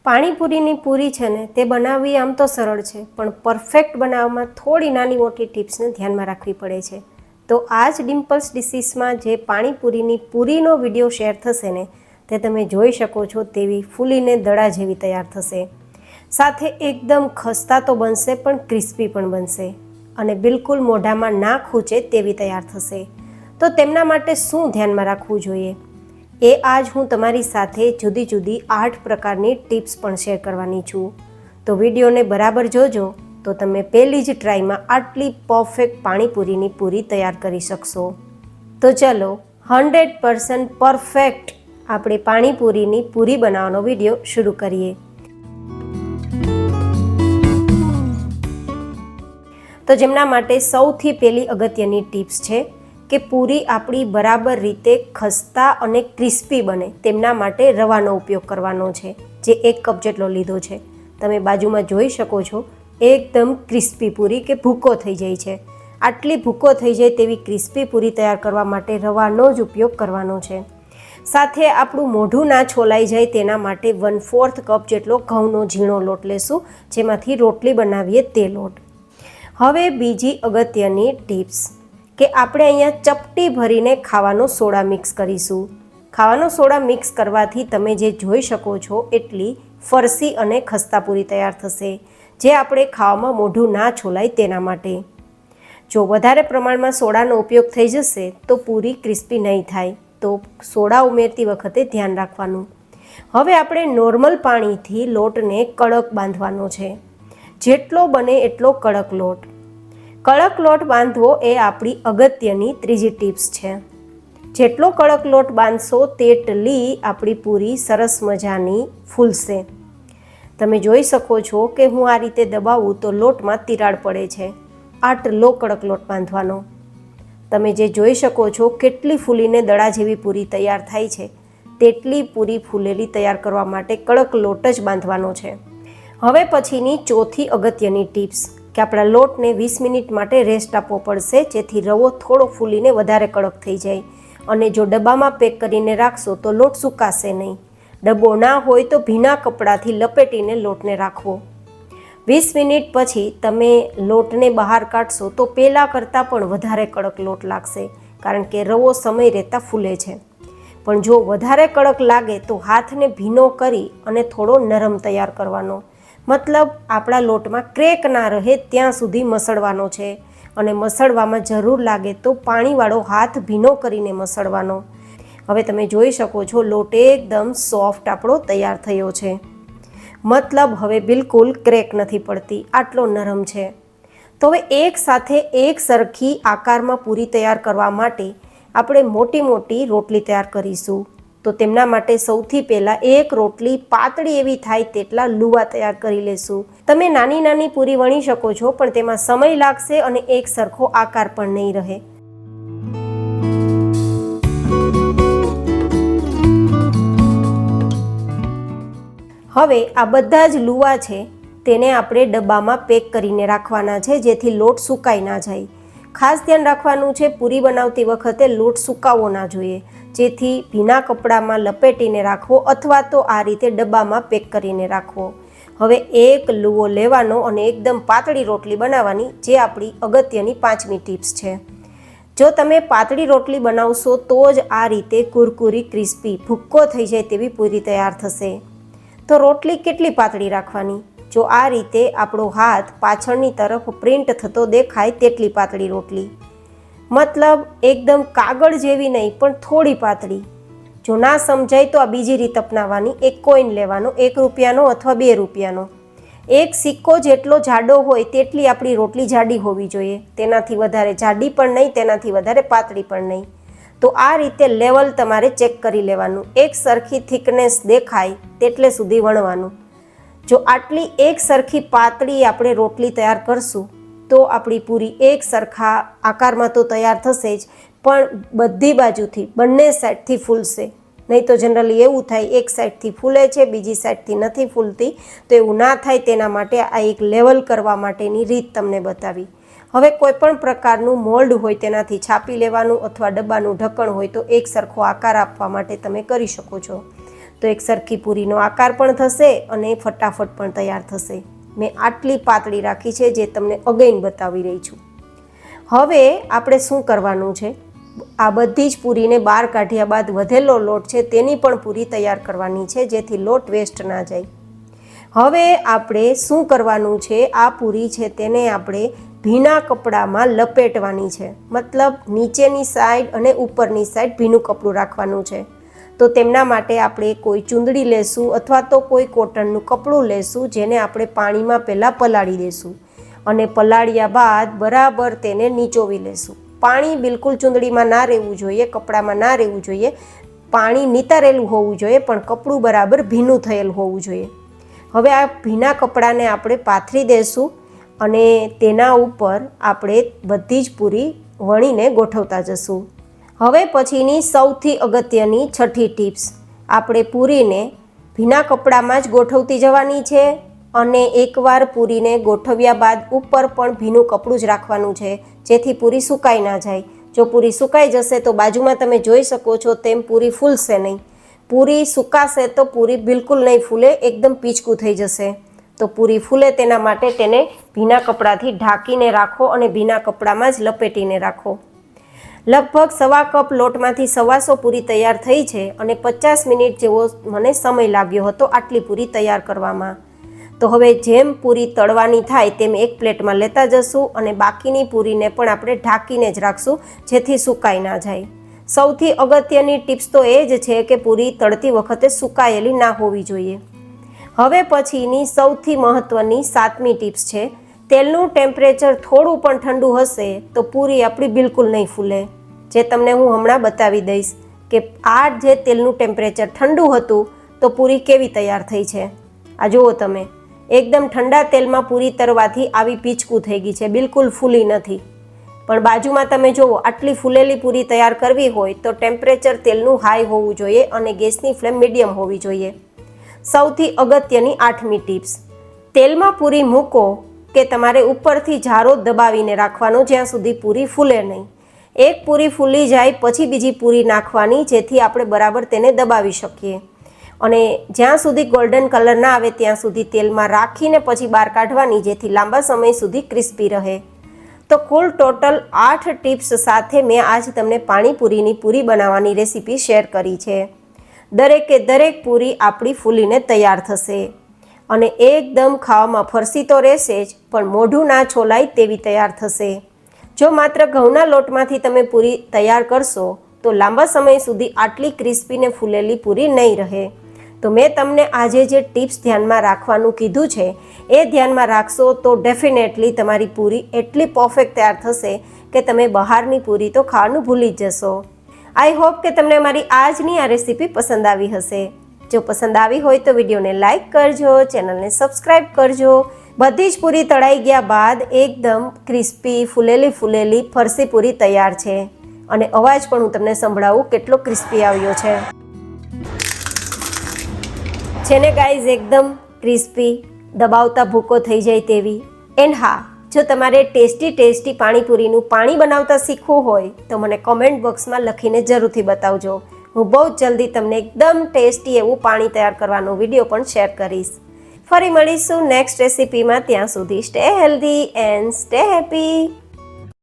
પાણીપુરીની પૂરી છે ને તે બનાવવી આમ તો સરળ છે, પણ પરફેક્ટ બનાવવામાં થોડી નાની મોટી ટિપ્સને ધ્યાનમાં રાખવી પડે છે. તો આ જ ડિમ્પલ્સ ડિશીસમાં જે પાણીપુરીની પૂરીનો વિડીયો શેર થશે ને તે તમે જોઈ શકો છો તેવી ફૂલીને દડા જેવી તૈયાર થશે. સાથે એકદમ ખસ્તા તો બનશે પણ ક્રિસ્પી પણ બનશે અને બિલકુલ મોઢામાં ના ખૂંચે તેવી તૈયાર થશે. તો તેમના માટે શું ધ્યાનમાં રાખવું જોઈએ એ આજ હું તમારી સાથે જુદી જુદી 8 પ્રકારની ટિપ્સ પણ શેર કરવાની છું. તો વિડીયોને બરાબર જોજો તો તમે પહેલી જ ટ્રાયમાં આટલી પરફેક્ટ પાણીપુરીની પૂરી તૈયાર કરી શકશો. તો ચલો 100% પરફેક્ટ આપણે પાણીપુરીની પૂરી બનાવવાનો વિડીયો શરૂ કરીએ. તો જેમના માટે સૌથી પહેલી અગત્યની ટિપ્સ છે કે પૂરી આપણી બરાબર રીતે ખસ્તા અને ક્રિસ્પી બને તેમના માટે રવાનો ઉપયોગ કરવાનો છે, જે 1 કપ જેટલો લીધો છે. તમે બાજુમાં જોઈ શકો છો એકદમ ક્રિસ્પી પૂરી કે ભૂકો થઈ જાય છે. આટલી ભૂકો થઈ જાય તેવી ક્રિસ્પી પૂરી તૈયાર કરવા માટે રવાનો જ ઉપયોગ કરવાનો છે. સાથે આપણું મોઢું ના છોલાઈ જાય તેના માટે 1/4 કપ જેટલો ઘઉંનો ઝીણો લોટ લેશું, જેમાંથી રોટલી બનાવીએ તે લોટ. હવે બીજી અગત્યની ટિપ્સ કે આપણે અહીંયા ચપટી ભરીને ખાવાનો સોડા મિક્સ કરીશું. ખાવાનો સોડા મિક્સ કરવાથી તમે જે જોઈ શકો છો એટલી ફરસી અને ખસ્તા પૂરી તૈયાર થશે, જે આપણે ખાવામાં મોઢું ના છોલાય તેના માટે. જો વધારે પ્રમાણમાં સોડાનો ઉપયોગ થઈ જશે તો પૂરી ક્રિસ્પી નહીં થાય, તો સોડા ઉમેરતી વખતે ધ્યાન રાખવાનું. હવે આપણે નોર્મલ પાણીથી લોટને કડક બાંધવાનો છે, જેટલો બને એટલો કડક લોટ. કડક લોટ બાંધવો એ આપણી અગત્યની ત્રીજી ટિપ્સ છે. જેટલો કડક લોટ બાંધશો તેટલી આપણી પૂરી સરસ મજાની ફૂલશે. તમે જોઈ શકો છો કે હું આ રીતે દબાવું તો લોટમાં તિરાડ પડે છે. આટલો કડક લોટ બાંધવાનો. તમે જે જોઈ શકો છો કેટલી ફૂલીને દડા જેવી પૂરી તૈયાર થાય છે, તેટલી પૂરી ફૂલેલી તૈયાર કરવા માટે કડક લોટ જ બાંધવાનો છે. હવે પછીની ચોથી અગત્યની ટિપ્સ કે આપણા લોટને 20 મિનિટ માટે રેસ્ટ આપવો પડશે, જેથી રવો થોડો ફૂલીને વધારે કડક થઈ જાય. અને જો ડબ્બામાં પેક કરીને રાખશો તો લોટ સુકાશે નહીં. ડબ્બો ના હોય તો ભીના કપડાથી લપેટીને લોટને રાખવો. 20 મિનિટ પછી તમે લોટને બહાર કાઢશો તો પહેલાં કરતાં પણ વધારે કડક લોટ લાગશે, કારણ કે રવો સમય રહેતાં ફૂલે છે. પણ જો વધારે કડક લાગે તો હાથને ભીનો કરી અને થોડો નરમ તૈયાર કરવાનો. મતલબ આપણા લોટમાં ક્રેક ના રહે ત્યાં સુધી મસળવાનો છે, અને મસળવામાં જરૂર લાગે તો પાણીવાળો હાથ ભીનો કરીને મસળવાનો. હવે તમે જોઈ શકો છો લોટ એકદમ સોફ્ટ આપણો તૈયાર થયો છે. મતલબ હવે બિલકુલ ક્રેક નથી પડતી, આટલો નરમ છે. તો હવે એક સાથે એક સરખી આકારમાં પૂરી તૈયાર કરવા માટે આપણે મોટી મોટી રોટલી તૈયાર કરીશું. તો તેમના માટે સૌથી પહેલાં એક રોટલી પાતળી એવી થાય તેટલા લુવા તૈયાર કરી લેશું. તમે નાની નાની પૂરી વણી શકો છો, પણ તેમાં સમય લાગશે અને એક સરખો આકાર પણ નહીં રહે. હવે આ બધા જ લુવા છે તેને આપણે ડબ્બામાં પેક કરીને રાખવાના છે, જેથી લોટ સુકાઈ ના જાય. ખાસ ધ્યાન રાખવાનું છે પૂરી બનાવતી વખતે લોટ સુકાવવો ના જોઈએ, જેથી ભીના કપડામાં લપેટીને રાખવો અથવા તો આ રીતે ડબ્બામાં પેક કરીને રાખવો. હવે એક લુવો લેવાનો અને એકદમ પાતળી રોટલી બનાવવાની, જે આપણી અગત્યની 5મી ટિપ્સ છે. જો તમે પાતળી રોટલી બનાવશો તો જ આ રીતે કુરકુરી ક્રિસ્પી ભૂક્કો થઈ જાય તેવી પૂરી તૈયાર થશે. તો રોટલી કેટલી પાતળી રાખવાની? જો આ રીતે આપણો હાથ પાછળની તરફ પ્રિન્ટ થતો દેખાય તેટલી પાતળી રોટલી. મતલબ એકદમ કાગળ જેવી નહીં, પણ થોડી પાતળી. જો ના સમજાય તો આ બીજી રીત અપનાવવાની. એક કોઈન લેવાનો, 1 રૂપિયાનો અથવા 2 રૂપિયાનો. એક સિક્કો જેટલો જાડો હોય તેટલી આપણી રોટલી જાડી હોવી જોઈએ. તેનાથી વધારે જાડી પણ નહીં, તેનાથી વધારે પાતળી પણ નહીં. તો આ રીતે લેવલ તમારે ચેક કરી લેવાનું. એક સરખી થિકનેસ દેખાય તેટલે સુધી વણવાનું. જો આટલી એક સરખી પાતળી આપણે રોટલી તૈયાર કરશું તો આપણી પૂરી એક સરખા આકારમાં તો તૈયાર થશે જ, પણ બધી બાજુથી બંને સાઈડથી ફૂલશે. નહીં તો જનરલી એવું થાય એક સાઈડથી ફૂલે છે, બીજી સાઈડથી નથી ફૂલતી. તો એવું ના થાય તેના માટે આ એક લેવલ કરવા માટેની રીત તમને બતાવી. હવે કોઈપણ પ્રકારનું મોલ્ડ હોય તેનાથી છાપી લેવાનું, અથવા ડબ્બાનું ઢક્કણ હોય તો એક સરખો આકાર આપવા માટે તમે કરી શકો છો. તો એક સરખી પૂરીનો આકાર પણ થશે અને ફટાફટ પણ તૈયાર થશે. મેં આટલી પાતળી રાખી છે, જે તમને અગેન બતાવી રહી છું. હવે આપણે શું કરવાનું છે, આ બધી જ પૂરીને બહાર કાઢ્યા બાદ વધેલો લોટ છે તેની પણ પૂરી તૈયાર કરવાની છે, જેથી લોટ વેસ્ટ ના જાય. હવે આપણે શું કરવાનું છે, આ પૂરી છે તેને આપણે ભીના કપડામાં લપેટવાની છે. મતલબ નીચેની સાઈડ અને ઉપરની સાઈડ ભીનું કપડું રાખવાનું છે. તો તેમના માટે આપણે કોઈ ચૂંદડી લેશું અથવા તો કોઈ કોટનનું કપડું લેશું, જેને આપણે પાણીમાં પહેલાં પલાળી દેશું અને પલાળ્યા બાદ બરાબર તેને નીચોવી લેશું. પાણી બિલકુલ ચૂંદડીમાં ના રહેવું જોઈએ, કપડામાં ના રહેવું જોઈએ. પાણી નિતારેલું હોવું જોઈએ, પણ કપડું બરાબર ભીનું થયેલું હોવું જોઈએ. હવે આ ભીના કપડાને આપણે પાથરી દેશું અને તેના ઉપર આપણે બધી જ પૂરી વણીને ગોઠવતા જશું. હવે પછીની સૌથી અગત્યની છઠ્ઠી ટિપ્સ, આપણે પૂરીને ભીના કપડામાં જ ગોઠવતી જવાની છે અને એકવાર પૂરીને ગોઠવ્યા બાદ ઉપર પણ ભીનું કપડું જ રાખવાનું છે, જેથી પૂરી સુકાઈ ના જાય. જો પૂરી સુકાઈ જશે તો બાજુમાં તમે જોઈ શકો છો તેમ પૂરી ફૂલશે નહીં. પૂરી સુકાશે તો પૂરી બિલકુલ નહીં ફૂલે, એકદમ પીચકું થઈ જશે. તો પૂરી ફૂલે તેના માટે તેને ભીના કપડાથી ઢાંકીને રાખો અને ભીના કપડામાં જ લપેટીને રાખો. લગભગ 1.25 કપ લોટમાંથી 125 પૂરી તૈયાર થઈ છે અને 50 મિનિટ જેવો મને સમય લાગ્યો હતો આટલી પૂરી તૈયાર કરવામાં. તો હવે જેમ પૂરી તળવાની થાય તેમ એક પ્લેટમાં લેતા જશું અને બાકીની પૂરીને પણ આપણે ઢાંકીને જ રાખશું, જેથી સુકાઈ ના જાય. સૌથી અગત્યની ટિપ્સ તો એ જ છે કે પૂરી તળતી વખતે સુકાયેલી ના હોવી જોઈએ. હવે પછીની સૌથી મહત્ત્વની 7મી ટિપ્સ છે, તેલનું ટેમ્પરેચર થોડું પણ ઠંડુ હશે તો પૂરી આપણી બિલકુલ નહીં ફૂલે, જે તમને હું હમણાં બતાવી દઈશ કે આ જે તેલનું ટેમ્પરેચર ઠંડુ હતું તો પૂરી કેવી તૈયાર થઈ છે. આ જુઓ તમે, એકદમ ઠંડા તેલમાં પૂરી તળવાથી આવી પીચકું થઈ ગઈ છે, બિલકુલ ફૂલી નથી. પણ બાજુમાં તમે જુઓ, આટલી ફૂલેલી પૂરી તૈયાર કરવી હોય તો ટેમ્પરેચર તેલનું હાઈ હોવું જોઈએ અને ગેસની ફ્લેમ મીડિયમ હોવી જોઈએ. સૌથી અગત્યની 8મી ટિપ્સ, તેલમાં પૂરી મૂકો કે તમારે ઉપરથી જારો દબાવીને રાખવાનો જ્યાં સુધી પૂરી ફૂલે નહીં. એક પૂરી ફૂલી જાય પછી બીજી પૂરી નાખવાની, જેથી આપણે બરાબર તેને દબાવી શકીએ. અને જ્યાં સુધી ગોલ્ડન કલર ના આવે ત્યાં સુધી તેલમાં રાખીને પછી બહાર કાઢવાની, જેથી લાંબા સમય સુધી ક્રિસ્પી રહે. તો કુલ ટોટલ 8 ટિપ્સ સાથે મેં આજ તમને પાણીપુરીની પૂરી બનાવવાની રેસીપી શેર કરી છે. દરેકે દરેક પૂરી આપણી ફૂલીને તૈયાર થશે અને એકદમ ખાવામાં ફરસી તો રહેશે જ, પણ મોઢું ના છોલાય તેવી તૈયાર થશે. જો માત્ર ઘઉંના લોટમાંથી તમે પૂરી તૈયાર કરશો તો લાંબા સમય સુધી આટલી ક્રિસ્પી ને ફૂલેલી પૂરી નહીં રહે. તો મેં તમને આજે જે ટિપ્સ ધ્યાનમાં રાખવાનું કીધું છે એ ધ્યાનમાં રાખશો તો ડેફિનેટલી તમારી પૂરી એટલી પરફેક્ટ તૈયાર થશે કે તમે બહારની પૂરી તો ખાવાનું ભૂલી જ જશો. આઈ હોપ કે તમને મારી આજની આ રેસીપી પસંદ આવી હશે. જો પસંદ આવી હોય તો વિડીયોને લાઇક કરજો, ચેનલને સબસ્ક્રાઈબ કરજો. બધી જ પૂરી તળાઈ ગયા બાદ એકદમ ક્રિસ્પી ફૂલેલી ફરસી પૂરી તૈયાર છે અને અવાજ પણ હું તમને સંભળાવું કેટલો ક્રિસ્પી આવ્યો છે ને ગાઈઝ, એકદમ ક્રિસ્પી, દબાવતા ભૂકો થઈ જાય તેવી. એન્ડ હા, જો તમારે ટેસ્ટી પાણીપુરીનું પાણી બનાવતા શીખવું હોય તો મને કોમેન્ટ બોક્સમાં લખીને જરૂરથી બતાવજો. હું બહુ જ જલ્દી તમને એકદમ ટેસ્ટી એવું પાણી તૈયાર કરવાનો વિડીયો પણ શેર કરીશ. ફરી મળીશું નેક્સ્ટ રેસીપીમાં. ત્યાં સુધી stay healthy and stay happy.